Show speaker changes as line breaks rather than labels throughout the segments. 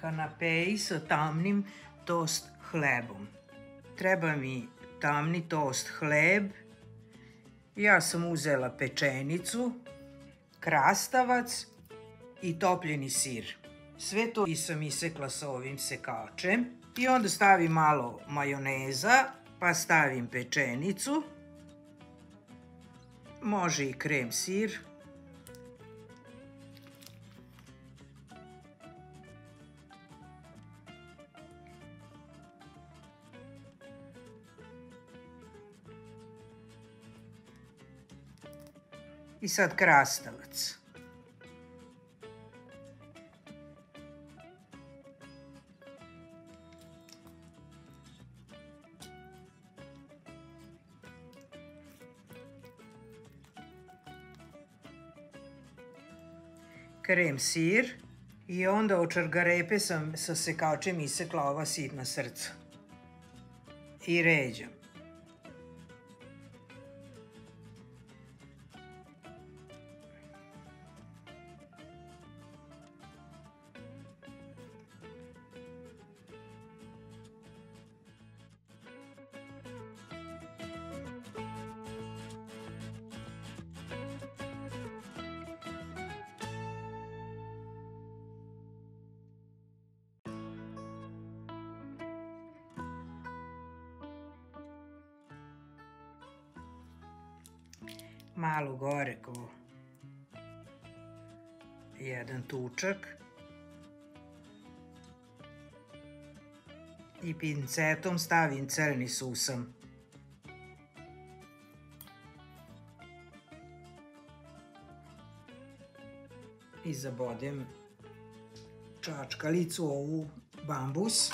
kanapei sa tamnim tost hlebom. Treba mi tamni tost hleb. Ja sam uzela pečenicu, krastavac i topljeni sir. Sve to sam isekla sa ovim sekačem. I onda stavim malo majoneza, pa stavim pečenicu. Može i krem sir. I sad krastavac. Krem sir i onda od čargarepe sam sa sekačem isekla ova sitna srca. I ređam. Malo gore ko jedan tučak i pincetom stavim crni susam. I zabodem čačkalicu ovu bambus.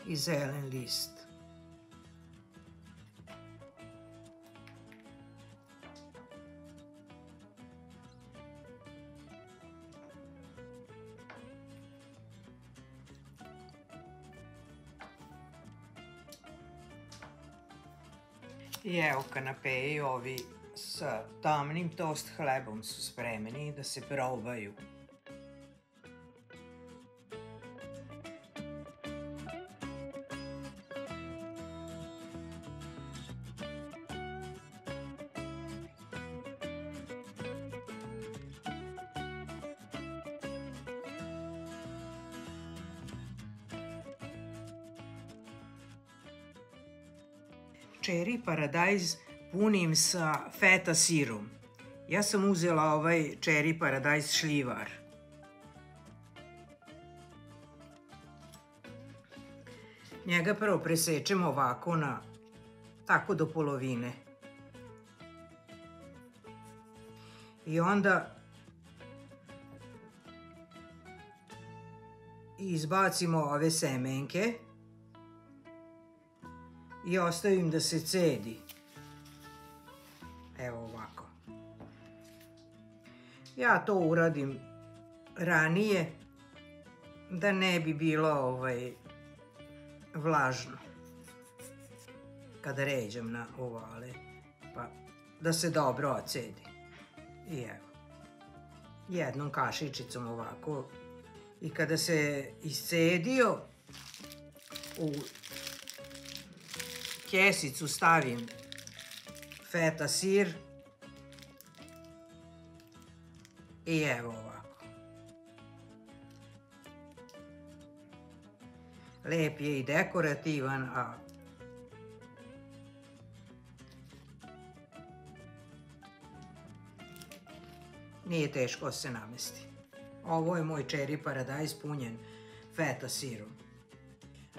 I zelen list. I evo kanapeji ovi sa tamnim tost hlebom su spremni da se probaju. Cherry paradajz punim sa feta sirom. Ja sam uzela ovaj cherry paradajz šljivar. Njega prvo presečemo ovako na tako do polovine. I onda izbacimo ove semenke. I ostavim da se cedi. Evo ovako. Ja to uradim ranije da ne bi bilo vlažno kada ređam na ovale, pa da se dobro ocedi. I evo, jednom kašičicom ovako. I kada se iscedio, u kesicu stavim feta sir i evo ovako. Lep je i dekorativan, a nije teško da se namesti. Ovo je moj cherry paradajz punjen feta sirom.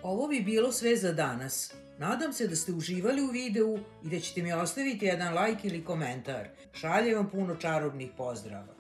Ovo bi bilo sve za danas. Nadam se da ste uživali u videu i da ćete mi ostaviti jedan like ili komentar. Šaljem vam puno čarobnih pozdrava.